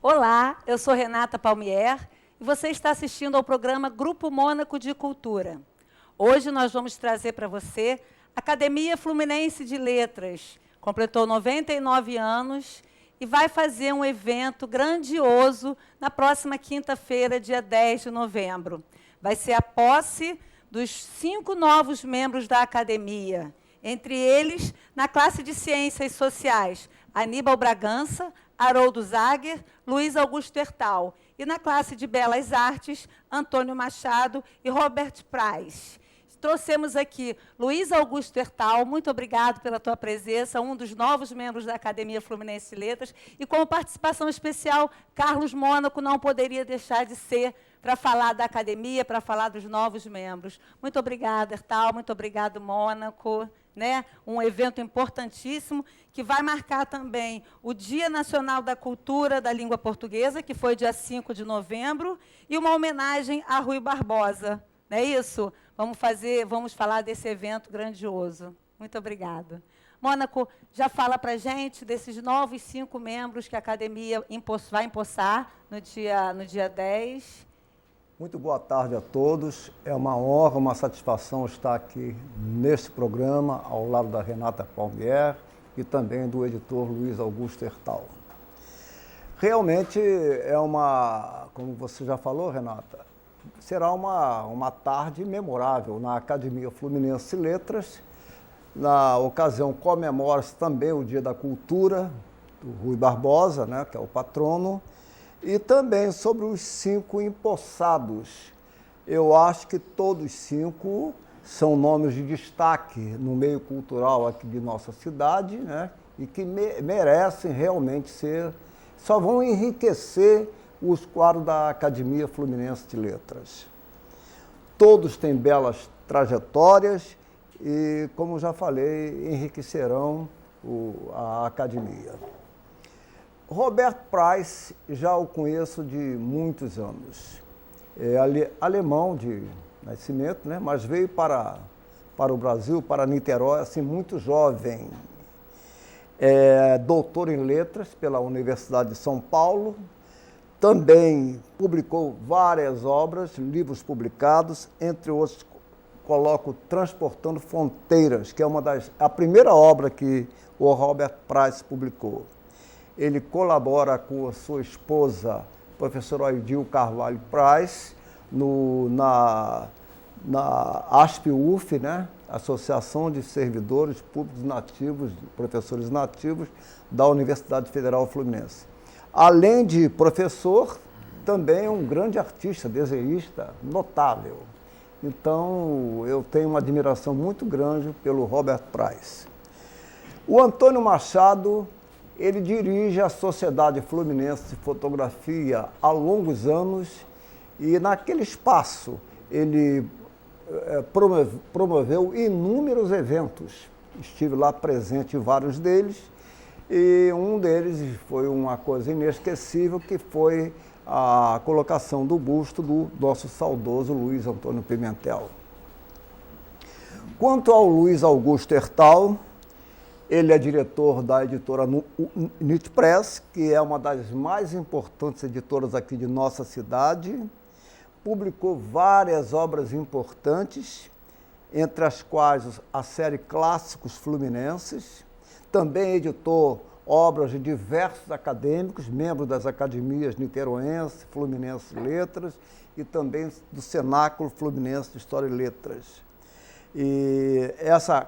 Olá, eu sou Renata Palmier e você está assistindo ao programa Grupo Mônaco de Cultura. Hoje nós vamos trazer para você a Academia Fluminense de Letras. Completou 99 anos e vai fazer um evento grandioso na próxima quinta-feira, dia 10 de novembro. Vai ser a posse dos 5 novos membros da academia. Entre eles, na classe de Ciências Sociais, Aníbal Bragança, Haroldo Zager, Luiz Augusto Hertal. E na classe de Belas Artes, Antônio Machado e Robert Prais. Trouxemos aqui Luiz Augusto Hertal, muito obrigado pela tua presença, um dos novos membros da Academia Fluminense de Letras, e com participação especial, Carlos Mônaco não poderia deixar de ser para falar da academia, para falar dos novos membros. Muito obrigada, Hertal, muito obrigado, Mônaco. Né? Um evento importantíssimo que vai marcar também o Dia Nacional da Cultura da Língua Portuguesa, que foi dia 5 de novembro, e uma homenagem a Rui Barbosa. Não é isso? Vamos falar desse evento grandioso. Muito obrigada. Mônaco, já fala para a gente desses novos 5 membros que a academia vai empossar no dia 10. Muito boa tarde a todos. É uma honra, uma satisfação estar aqui neste programa, ao lado da Renata Palmier e também do editor Luiz Augusto Hertal. Realmente como você já falou, Renata, será uma tarde memorável na Academia Fluminense de Letras. Na ocasião, comemora-se também o Dia da Cultura, do Rui Barbosa, né, que é o patrono, e também sobre os 5 empossados. Eu acho que todos 5 são nomes de destaque no meio cultural aqui de nossa cidade, né? E que merecem realmente só vão enriquecer os quadros da Academia Fluminense de Letras. Todos têm belas trajetórias e, como já falei, enriquecerão a academia. Robert Prais, já o conheço de muitos anos. É alemão de nascimento, né? Mas veio para o Brasil, para Niterói, assim, muito jovem. É doutor em letras pela Universidade de São Paulo. Também publicou várias obras, livros publicados, entre outros, coloco Transportando Fronteiras, que é a primeira obra que o Robert Prais publicou. Ele colabora com a sua esposa, professora Aidil Carvalho Prais, na ASP-UF, né? Associação de Servidores Públicos Nativos, Professores Nativos, da Universidade Federal Fluminense. Além de professor, também é um grande artista, desenhista notável. Então, eu tenho uma admiração muito grande pelo Robert Prais. O Antônio Machado, ele dirige a Sociedade Fluminense de Fotografia há longos anos e, naquele espaço, ele promoveu inúmeros eventos. Estive lá presente em vários deles e um deles foi uma coisa inesquecível, que foi a colocação do busto do nosso saudoso Luiz Antônio Pimentel. Quanto ao Luiz Augusto Hertal, ele é diretor da editora Nit Press, que é uma das mais importantes editoras aqui de nossa cidade. Publicou várias obras importantes, entre as quais a série Clássicos Fluminenses. Também editou obras de diversos acadêmicos, membros das academias niteroense, Fluminense de Letras e também do Cenáculo Fluminense de História e Letras. E essa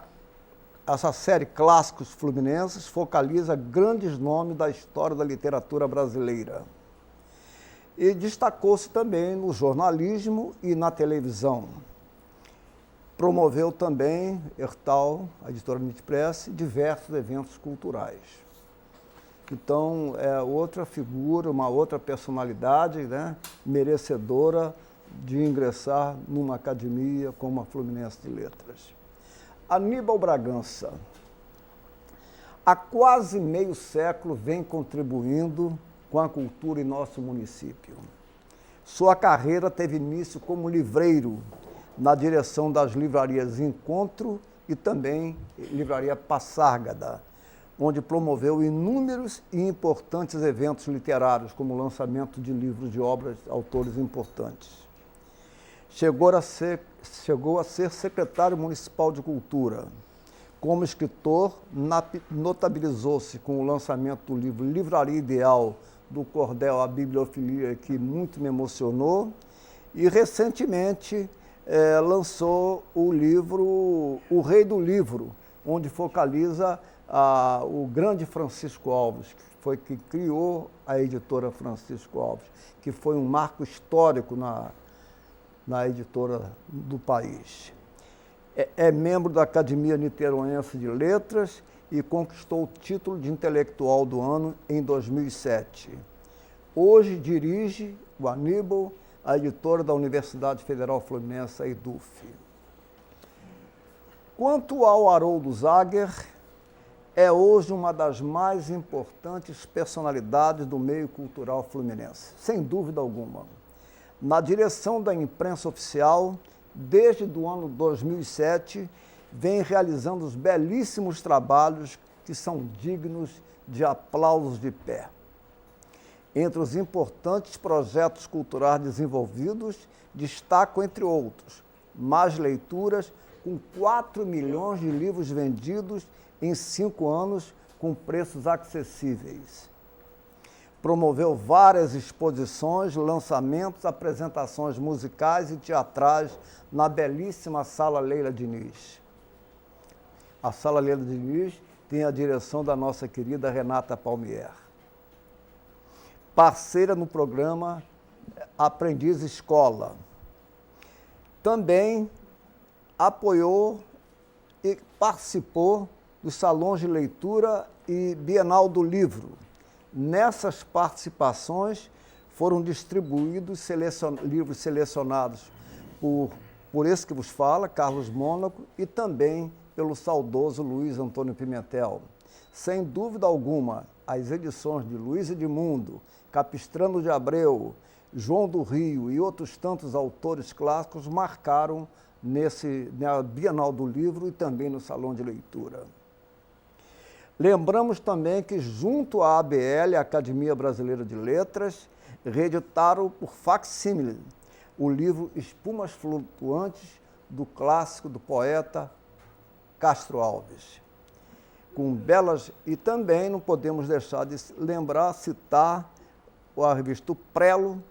série Clássicos Fluminenses focaliza grandes nomes da história da literatura brasileira. E destacou-se também no jornalismo e na televisão. Promoveu também, Hertal, a editora Nit Press, diversos eventos culturais. Então, é outra figura, uma outra personalidade, né, merecedora de ingressar numa academia como a Fluminense de Letras. Aníbal Bragança, há quase meio século vem contribuindo com a cultura em nosso município. Sua carreira teve início como livreiro na direção das livrarias Encontro e também Livraria Passárgada. onde promoveu inúmeros e importantes eventos literários, como o lançamento de livros de obras de autores importantes. Chegou a ser secretário municipal de Cultura. Como escritor, notabilizou-se com o lançamento do livro Livraria Ideal, do cordel A Bibliofilia, que muito me emocionou, e recentemente lançou o livro O Rei do Livro, onde focaliza o grande Francisco Alves, que foi que criou a editora Francisco Alves, que foi um marco histórico na editora do país. É membro da Academia Niteroense de Letras e conquistou o título de intelectual do ano em 2007. Hoje dirige o Aníbal, a editora da Universidade Federal Fluminense, a EDUF. Quanto ao Haroldo Zager, é hoje uma das mais importantes personalidades do meio cultural fluminense, sem dúvida alguma. Na direção da imprensa oficial, desde o ano 2007, vem realizando os belíssimos trabalhos que são dignos de aplausos de pé. Entre os importantes projetos culturais desenvolvidos, destaco, entre outros, Mais Leituras, com 4 milhões de livros vendidos em 5 anos, com preços acessíveis. Promoveu várias exposições, lançamentos, apresentações musicais e teatrais na belíssima Sala Leila Diniz. A Sala Leila Diniz tem a direção da nossa querida Renata Palmier. Parceira no programa Aprendiz Escola. Também apoiou e participou dos salões de leitura e Bienal do Livro. Nessas participações foram distribuídos livros selecionados por esse que vos fala, Carlos Mônaco, e também pelo saudoso Luiz Antônio Pimentel. Sem dúvida alguma, as edições de Luiz Edmundo, Capistrano de Abreu, João do Rio e outros tantos autores clássicos marcaram na Bienal do Livro e também no Salão de Leitura. Lembramos também que, junto à ABL, a Academia Brasileira de Letras, reeditaram por facsímile o livro Espumas Flutuantes, do clássico do poeta Castro Alves. Com belas, e também não podemos deixar de citar a revista Prelo,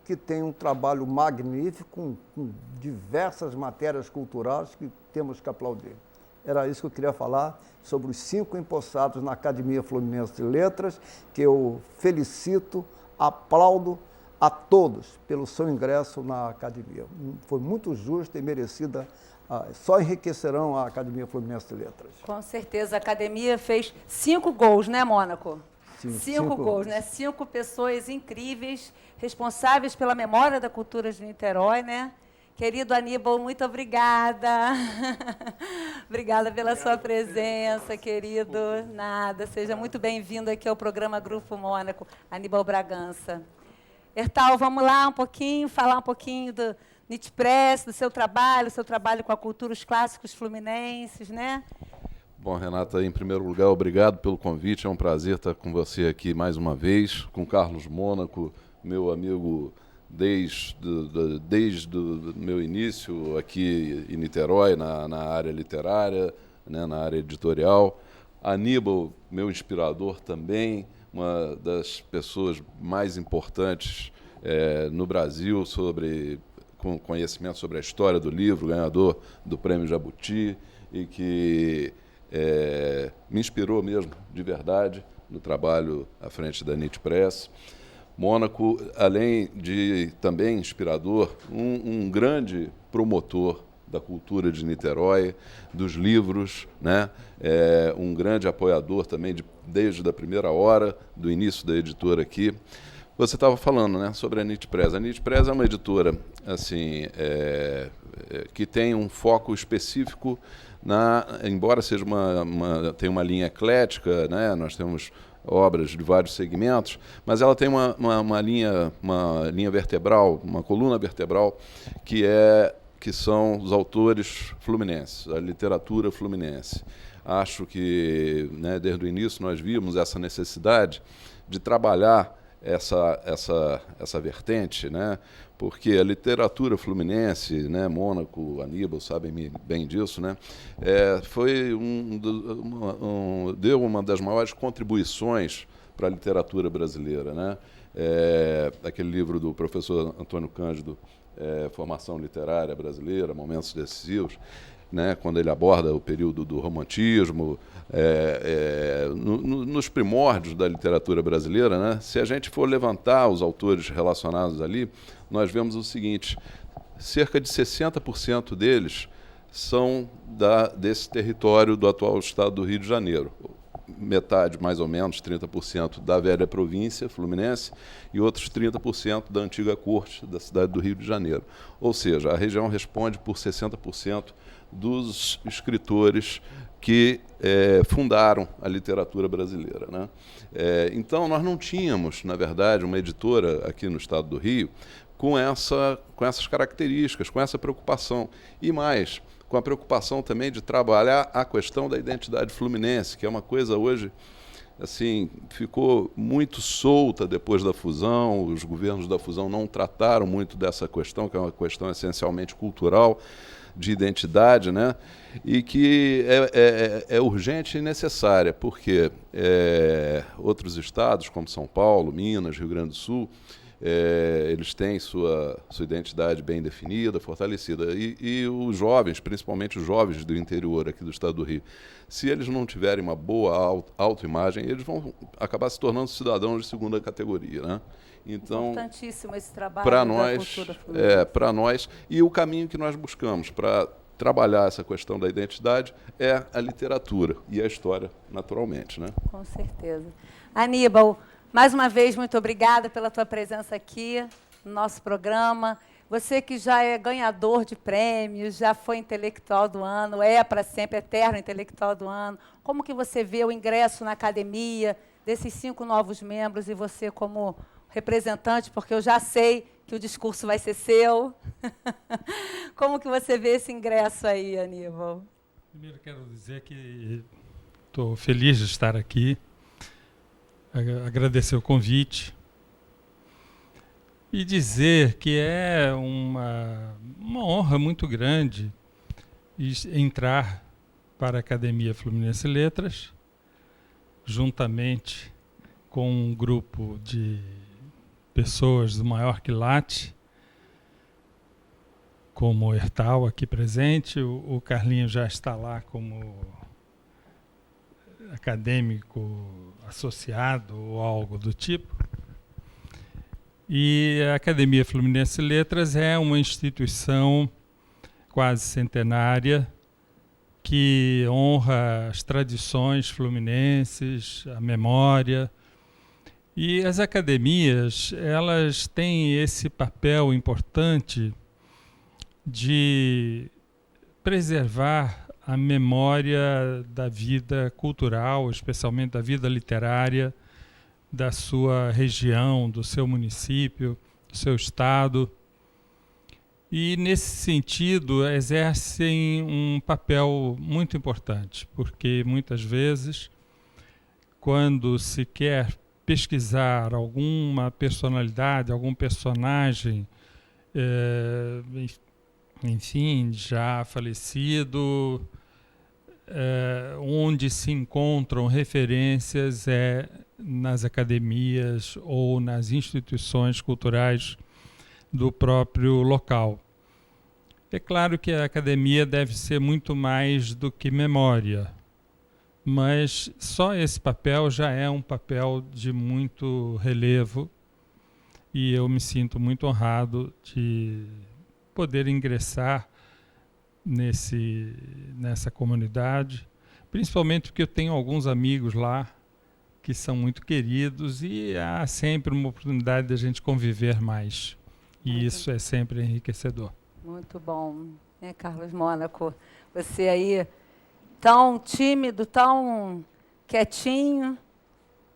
que tem um trabalho magnífico, com diversas matérias culturais que temos que aplaudir. Era isso que eu queria falar sobre os 5 empossados na Academia Fluminense de Letras, que eu felicito, aplaudo a todos pelo seu ingresso na Academia. Foi muito justa e merecida, só enriquecerão a Academia Fluminense de Letras. Com certeza, a Academia fez 5 gols, né, Mônaco? Sim, 5 gols, né? 5 pessoas incríveis, responsáveis pela memória da cultura de Niterói, né? Querido Aníbal, muito obrigada. Obrigada pela sua presença, querido. Nada, seja muito bem-vindo aqui ao programa Grupo Mônaco, Aníbal Bragança. Ertal, vamos lá falar um pouquinho do Nitpress, do seu trabalho com a cultura, os clássicos fluminenses, né? Bom, Renata, em primeiro lugar, obrigado pelo convite. É um prazer estar com você aqui mais uma vez, com Carlos Mônaco, meu amigo desde o meu início aqui em Niterói, na área literária, né, na área editorial. Aníbal, meu inspirador também, uma das pessoas mais importantes no Brasil com conhecimento sobre a história do livro, ganhador do Prêmio Jabuti, e que me inspirou mesmo, de verdade, no trabalho à frente da Nitpress. Mônaco, além de também inspirador, um grande promotor da cultura de Niterói, dos livros, né? Um grande apoiador também, desde a primeira hora, do início da editora aqui. Você estava falando, né, sobre a Nitpress. A Nitpress é uma editora assim, que tem um foco específico, embora seja tenha uma linha eclética, né? Nós temos obras de vários segmentos, mas ela tem uma linha vertebral, uma coluna vertebral, que são os autores fluminenses, a literatura fluminense. Acho que, né, desde o início nós vimos essa necessidade de trabalhar essa vertente, né? Porque a literatura fluminense, né, Mônaco, Aníbal sabem bem disso, né? Foi deu uma das maiores contribuições para a literatura brasileira, né? Aquele livro do professor Antônio Cândido, Formação Literária Brasileira, Momentos Decisivos, né, quando ele aborda o período do romantismo, nos primórdios da literatura brasileira, né, se a gente for levantar os autores relacionados ali, nós vemos o seguinte: cerca de 60% deles são desse território do atual estado do Rio de Janeiro. Metade, mais ou menos, 30% da velha província fluminense e outros 30% da antiga corte da cidade do Rio de Janeiro. Ou seja, a região responde por 60% dos escritores que fundaram a literatura brasileira, né? Então, nós não tínhamos, na verdade, uma editora aqui no estado do Rio com essas características, com essa preocupação. E mais, com a preocupação também de trabalhar a questão da identidade fluminense, que é uma coisa hoje, assim, ficou muito solta depois da fusão. Os governos da fusão não trataram muito dessa questão, que é uma questão essencialmente cultural, de identidade, né? E que é urgente e necessária, porque outros estados, como São Paulo, Minas, Rio Grande do Sul, eles têm sua identidade bem definida, fortalecida. E os jovens, principalmente os jovens do interior aqui do estado do Rio, se eles não tiverem uma boa autoimagem, eles vão acabar se tornando cidadãos de segunda categoria, né? Então, importantíssimo esse trabalho para da nós, cultura fluminense. para nós, e o caminho que nós buscamos para trabalhar essa questão da identidade é a literatura e a história, naturalmente, né? Com certeza. Aníbal, mais uma vez, muito obrigada pela tua presença aqui no nosso programa. Você que já é ganhador de prêmios, já foi intelectual do ano, para sempre eterno intelectual do ano. Como que você vê o ingresso na academia desses 5 novos membros e você como representante, porque eu já sei que o discurso vai ser seu. Como que você vê esse ingresso aí, Aníbal? Primeiro quero dizer que estou feliz de estar aqui, agradecer o convite e dizer que é uma honra muito grande entrar para a Academia Fluminense Letras, juntamente com um grupo de pessoas do maior quilate, como o Hertal aqui presente. O Carlinho já está lá como acadêmico associado ou algo do tipo. E a Academia Fluminense Letras é uma instituição quase centenária que honra as tradições fluminenses, a memória. E as academias, elas têm esse papel importante de preservar a memória da vida cultural, especialmente da vida literária, da sua região, do seu município, do seu estado. E, nesse sentido, exercem um papel muito importante, porque, muitas vezes, quando se quer pesquisar alguma personalidade, algum personagem, enfim, já falecido, onde se encontram referências nas academias ou nas instituições culturais do próprio local. É claro que a academia deve ser muito mais do que memória, mas só esse papel já é um papel de muito relevo e eu me sinto muito honrado de poder ingressar nessa comunidade, principalmente porque eu tenho alguns amigos lá que são muito queridos e há sempre uma oportunidade de a gente conviver mais. E isso é sempre enriquecedor. Muito bom, né, Carlos Mônaco? Você aí, tão tímido, tão quietinho.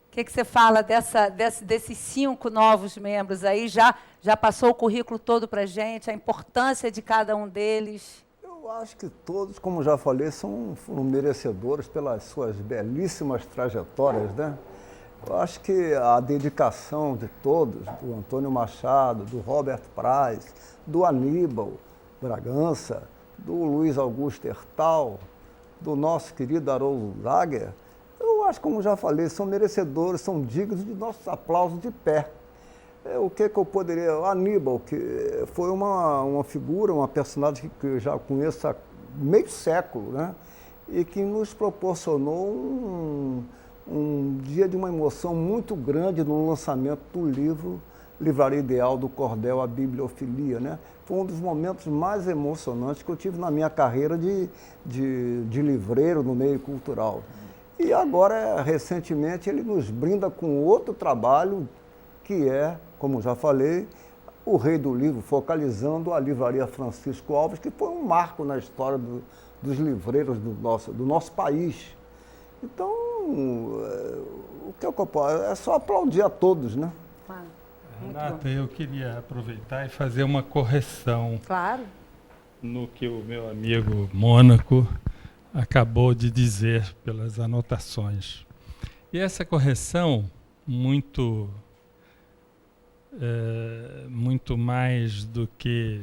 O que você fala desses 5 novos membros aí? Já passou o currículo todo para a gente, a importância de cada um deles? Eu acho que todos, como já falei, foram merecedores pelas suas belíssimas trajetórias, né? Eu acho que a dedicação de todos, do Antônio Machado, do Robert Praz, do Aníbal Bragança, do Luiz Augusto Hertal, do nosso querido Haroldo Zager, eu acho, como já falei, são merecedores, são dignos de nossos aplausos de pé. O que eu poderia... O Aníbal, que foi uma figura, uma personagem que eu já conheço há meio século, né? E que nos proporcionou um dia de uma emoção muito grande no lançamento do livro Livraria Ideal, do Cordel à Bibliofilia, né? Foi um dos momentos mais emocionantes que eu tive na minha carreira de livreiro no meio cultural. E agora, recentemente, ele nos brinda com outro trabalho, que é, como já falei, o Rei do Livro, focalizando a Livraria Francisco Alves, que foi um marco na história dos livreiros do nosso país. Então, o que eu posso... É só aplaudir a todos, né? Claro. Renata, eu queria aproveitar e fazer uma correção. Claro. No que o meu amigo Mônaco acabou de dizer pelas anotações. E essa correção, muito mais do que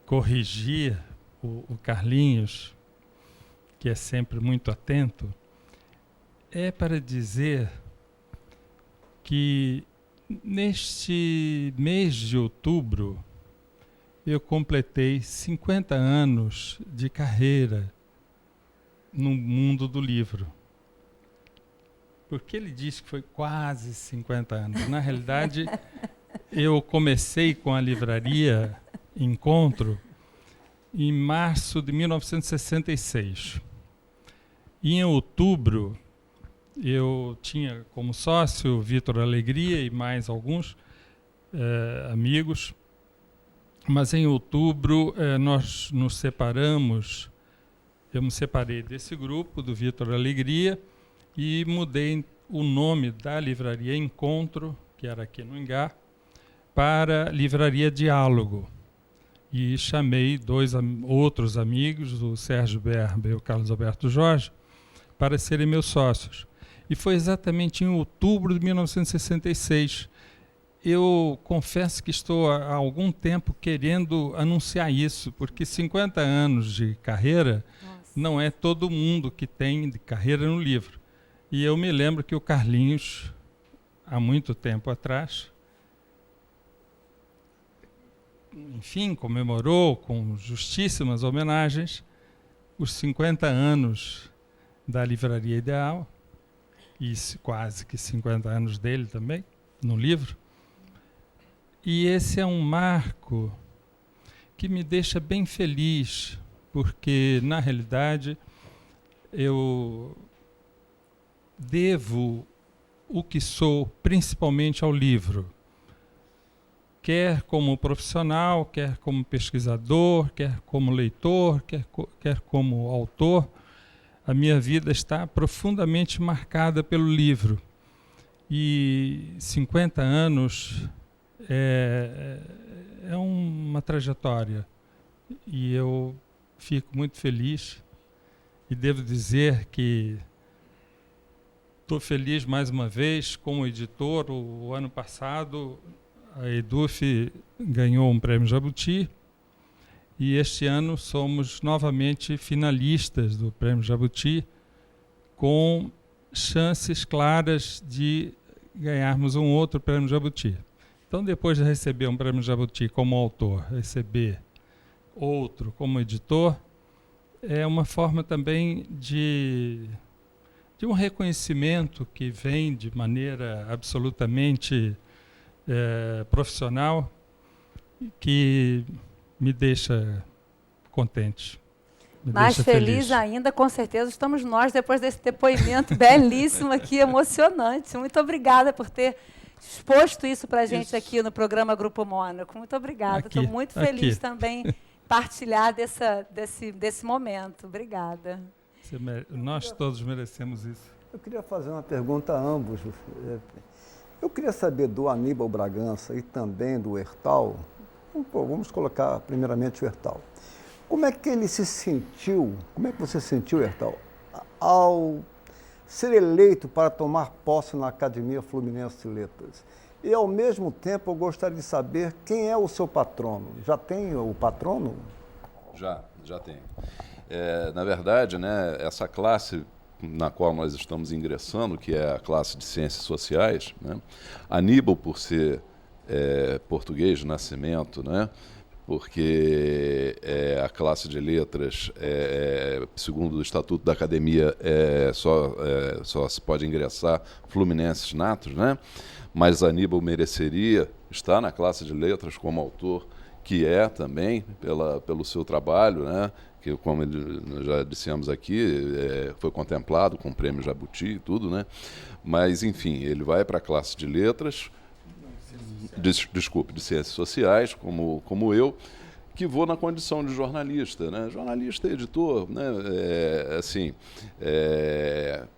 corrigir o Carlinhos, que é sempre muito atento, é para dizer que neste mês de outubro eu completei 50 anos de carreira no mundo do livro. Porque ele diz que foi quase 50 anos. Na realidade, eu comecei com a livraria Encontro em março de 1966. E em outubro, eu tinha como sócio Vitor Alegria e mais alguns amigos. Mas em outubro, nós nos separamos. Eu me separei desse grupo, do Vitor Alegria, e mudei o nome da livraria Encontro, que era aqui no Ingá, para Livraria Diálogo. E chamei dois outros amigos, o Sérgio Berba e o Carlos Alberto Jorge, para serem meus sócios. E foi exatamente em outubro de 1966. Eu confesso que estou há algum tempo querendo anunciar isso, porque 50 anos de carreira não é todo mundo que tem de carreira no livro. E eu me lembro que o Carlinhos, há muito tempo atrás, enfim, comemorou com justíssimas homenagens os 50 anos da Livraria Ideal, e quase que 50 anos dele também, no livro. E esse é um marco que me deixa bem feliz, porque, na realidade, eu devo o que sou principalmente ao livro, quer como profissional, quer como pesquisador, quer como leitor, quer como autor. A minha vida está profundamente marcada pelo livro. E 50 anos é uma trajetória. E eu fico muito feliz e devo dizer que estou feliz mais uma vez como editor. O ano passado a Eduf ganhou um prêmio Jabuti e este ano somos novamente finalistas do prêmio Jabuti, com chances claras de ganharmos um outro prêmio Jabuti. Então, depois de receber um prêmio Jabuti como autor, receber outro como editor, é uma forma também de um reconhecimento que vem de maneira absolutamente profissional, que me deixa contente. Mais feliz ainda, com certeza, estamos nós, depois desse depoimento belíssimo aqui, emocionante. Muito obrigada por ter exposto isso para a gente aqui no programa Grupo Mônaco. Muito obrigada. Estou muito feliz também em partilhar desse momento. Obrigada. Nós todos merecemos isso. Eu queria fazer uma pergunta a ambos. Eu queria saber do Aníbal Bragança e também do Hertal. Vamos colocar primeiramente o Hertal. Como é que ele se sentiu, como é que você sentiu, Hertal, ao ser eleito para tomar posse na Academia Fluminense de Letras? E, ao mesmo tempo, eu gostaria de saber quem é o seu patrono. Já tem o patrono? Já tem. Na verdade, né, essa classe na qual nós estamos ingressando, que é a classe de Ciências Sociais, né, Aníbal, por ser português de nascimento, né, porque a classe de letras, segundo o Estatuto da Academia, só se pode ingressar fluminenses natos, né? Mas Aníbal mereceria estar na classe de letras como autor, que é também pelo seu trabalho, né? Que, como já dissemos aqui, foi contemplado com o Prêmio Jabuti e tudo, né? Mas, enfim, ele vai para a classe de letras, de Ciências Sociais, como eu, que vou na condição de jornalista, né? Jornalista e editor, né?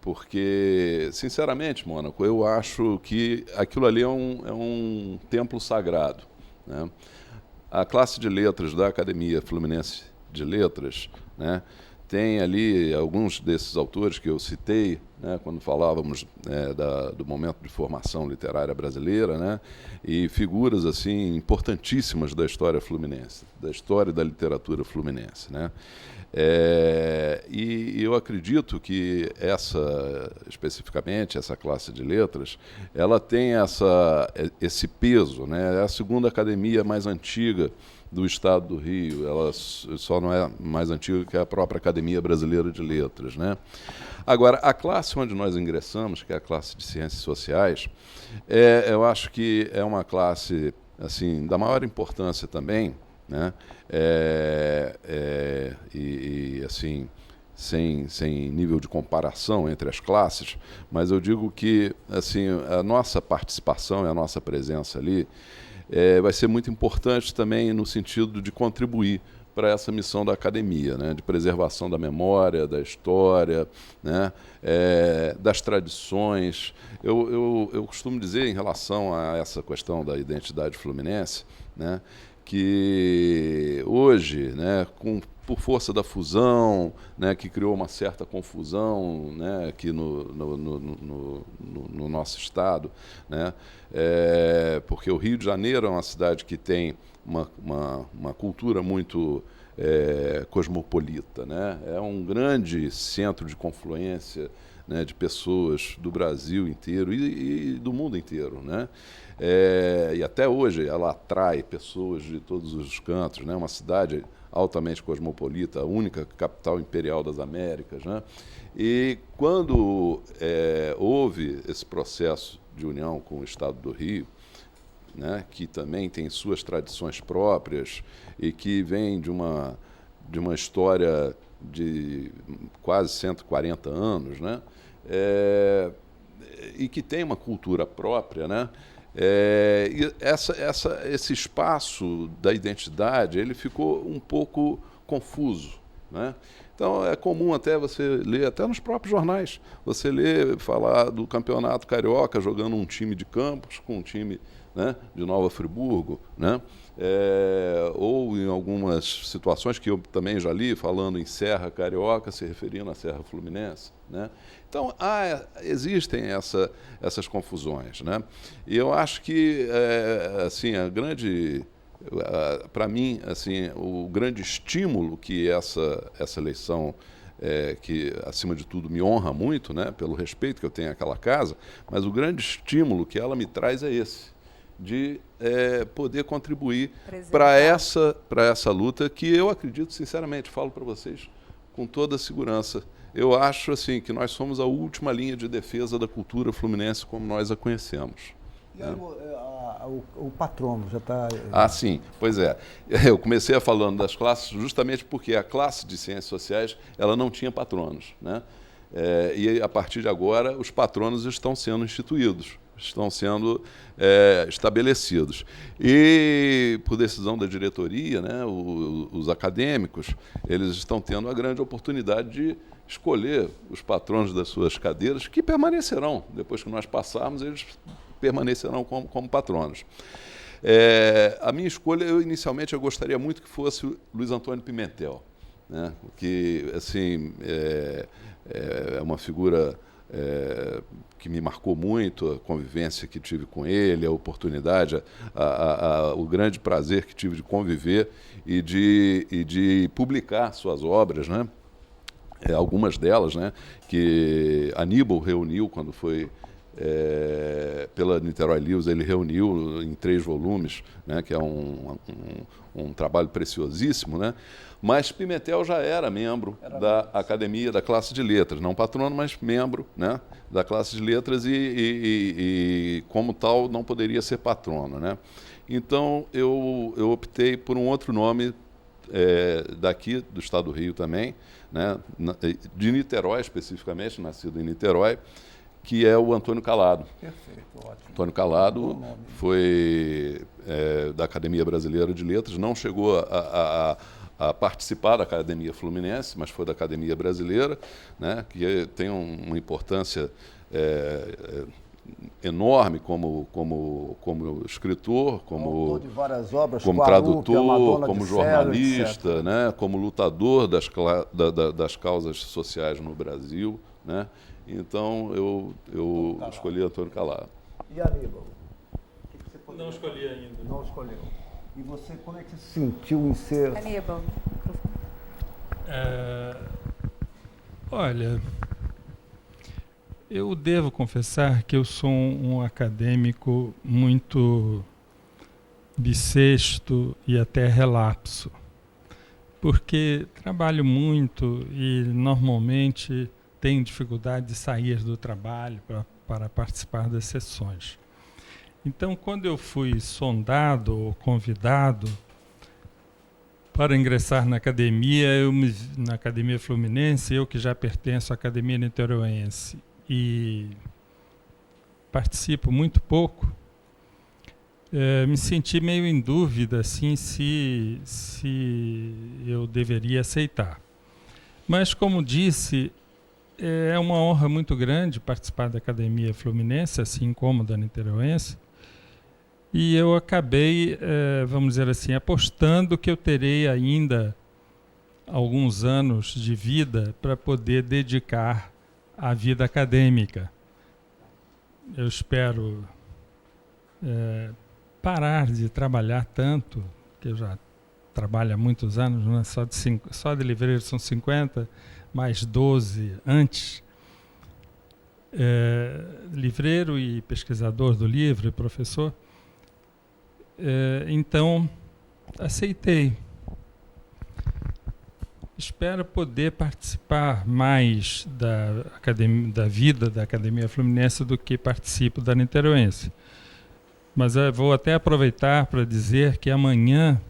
Porque, sinceramente, Mônaco, eu acho que aquilo ali é um templo sagrado, né? A classe de letras da Academia Fluminense de Letras, né, tem ali alguns desses autores que eu citei, né, quando falávamos do momento de formação literária brasileira, né, e figuras assim importantíssimas da história fluminense, da história da literatura fluminense, né. E eu acredito que especificamente essa classe de letras, ela tem esse peso, né, é a segunda academia mais antiga do Estado do Rio, ela só não é mais antiga que a própria Academia Brasileira de Letras, né? Agora, a classe onde nós ingressamos, que é a classe de Ciências Sociais, eu acho que é uma classe assim, da maior importância também, né? Assim, sem nível de comparação entre as classes, mas eu digo que assim, a nossa participação e a nossa presença ali vai ser muito importante também no sentido de contribuir para essa missão da academia, né, de preservação da memória, da história, né, das tradições. Eu costumo dizer, em relação a essa questão da identidade fluminense, né, que hoje, né, por força da fusão, né, que criou uma certa confusão, né, aqui no nosso estado, né, porque o Rio de Janeiro é uma cidade que tem uma cultura muito cosmopolita, né, é um grande centro de confluência, né, de pessoas do Brasil inteiro e do mundo inteiro, né? E até hoje ela atrai pessoas de todos os cantos, né? Uma cidade altamente cosmopolita, a única capital imperial das Américas, né? E quando houve esse processo de união com o Estado do Rio, né, que também tem suas tradições próprias e que vem de uma história de quase 140 anos, né? E que tem uma cultura própria, né? E esse espaço da identidade, ele ficou um pouco confuso, né? Então é comum até você ler, até nos próprios jornais, você lê falar do Campeonato Carioca jogando um time de Campos com um time, né, de Nova Friburgo, né? Ou em algumas situações que eu também já li, falando em Serra Carioca, se referindo à Serra Fluminense, né? Então, existem essas confusões, né? E eu acho que, assim, para mim, assim, o grande estímulo que essa eleição, que, acima de tudo, me honra muito, né, pelo respeito que eu tenho àquela casa, mas o grande estímulo que ela me traz é esse, de poder contribuir para essa luta que eu acredito, sinceramente, falo para vocês com toda a segurança. Eu acho assim que nós somos a última linha de defesa da cultura fluminense como nós a conhecemos. E aí, o patrono já está... Sim, pois é. Eu comecei falando das classes justamente porque a classe de Ciências Sociais ela não tinha patronos, né? E a partir de agora os patronos estão sendo instituídos, estão sendo estabelecidos. E, por decisão da diretoria, né, os acadêmicos, eles estão tendo a grande oportunidade de escolher os patronos das suas cadeiras, que permanecerão, depois que nós passarmos, eles permanecerão como patronos. A minha escolha, inicialmente, eu gostaria muito que fosse o Luiz Antônio Pimentel, né? Que, assim, é uma figura que me marcou muito, a convivência que tive com ele, a oportunidade, o grande prazer que tive de conviver e de publicar suas obras, né? Algumas delas, né, que Aníbal reuniu quando foi pela Niterói Livros, ele reuniu em 3 volumes, né, que é um trabalho preciosíssimo, né? Mas Pimentel já era membro da Academia da Classe de Letras, não patrono, mas membro, né, da Classe de Letras e como tal, não poderia ser patrono, né? Então, eu optei por um outro nome daqui, do estado do Rio também, né, de Niterói especificamente, nascido em Niterói, que é o Antônio Calado. Perfeito, ótimo. Antônio Calado foi da Academia Brasileira de Letras, não chegou a participar da Academia Fluminense, mas foi da Academia Brasileira, né, que tem uma importância enorme como escritor, como de várias obras, como tradutor, como jornalista, né, como lutador das causas sociais no Brasil, né? Então eu escolhi Antônio Calado. E Aníbal? Não escolhi ainda. Não escolheu. E você, como é que se sentiu em ser... Aníbal. Olha, eu devo confessar que eu sou um acadêmico muito bissexto e até relapso, porque trabalho muito e normalmente tenho dificuldade de sair do trabalho para participar das sessões. Então, quando eu fui sondado ou convidado para ingressar na academia, na Academia Fluminense, eu que já pertenço à Academia Niteroense e participo muito pouco, me senti meio em dúvida assim, se eu deveria aceitar. Mas, como disse, é uma honra muito grande participar da Academia Fluminense, assim como da Niteroense, e eu acabei, vamos dizer assim, apostando que eu terei ainda alguns anos de vida para poder dedicar à vida acadêmica. Eu espero parar de trabalhar tanto, que eu já trabalho há muitos anos, né? Só de livreiro são 50, mais 12 antes. Livreiro e pesquisador do livro, e professor. Então, aceitei. Espero poder participar mais da vida da Academia Fluminense do que participo da Niteroense. Mas vou até aproveitar para dizer que amanhã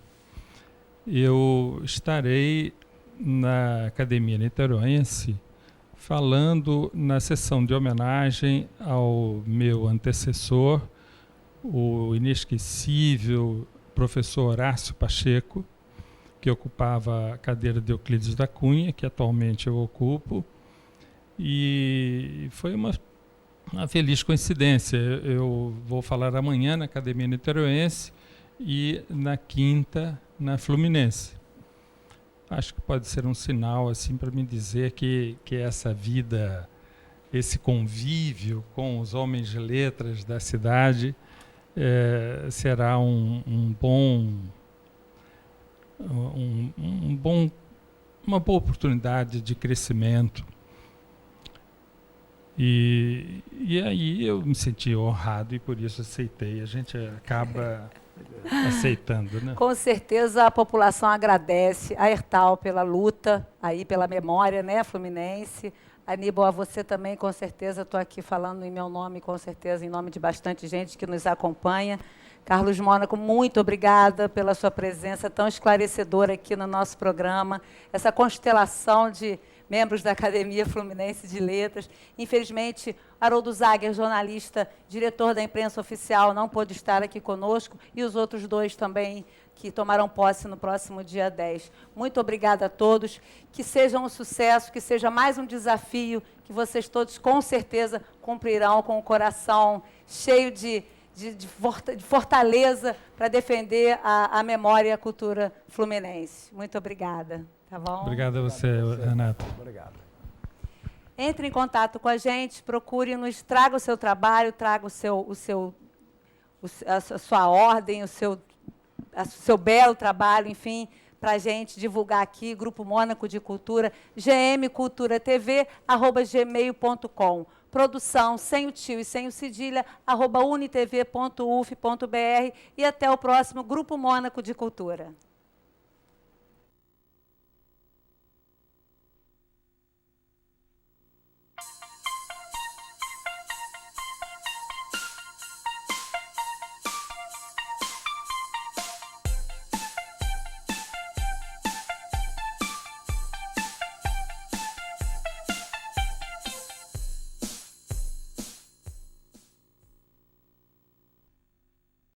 eu estarei na Academia Niteroense falando na sessão de homenagem ao meu antecessor, o inesquecível professor Horácio Pacheco, que ocupava a cadeira de Euclides da Cunha, que atualmente eu ocupo, e foi uma feliz coincidência. Eu vou falar amanhã na Academia Niteroense e na quinta na Fluminense. Acho que pode ser um sinal assim para me dizer que essa vida, esse convívio com os homens de letras da cidade será uma boa oportunidade de crescimento. E aí eu me senti honrado e por isso aceitei. A gente acaba aceitando, né? Com certeza a população agradece a Hertal pela luta, aí pela memória, né, fluminense. Aníbal, a você também, com certeza, estou aqui falando em meu nome, com certeza, em nome de bastante gente que nos acompanha. Carlos Mônaco, muito obrigada pela sua presença tão esclarecedora aqui no nosso programa, essa constelação de membros da Academia Fluminense de Letras. Infelizmente, Haroldo Zager, jornalista, diretor da imprensa oficial, não pôde estar aqui conosco, e os outros 2 também, que tomarão posse no próximo dia 10. Muito obrigada a todos, que seja um sucesso, que seja mais um desafio, que vocês todos, com certeza, cumprirão com o coração cheio de de fortaleza para defender a memória e a cultura fluminense. Muito obrigada. Tá bom? Obrigado a você, Renata. Obrigado. Entre em contato com a gente, procure-nos, traga o seu trabalho, traga a sua ordem, o seu belo trabalho, enfim, para a gente divulgar aqui, Grupo Mônaco de Cultura, gmculturatv@gmail.com. Produção sem o tio e sem o cedilha, @unitv.uf.br. E até o próximo Grupo Mônaco de Cultura.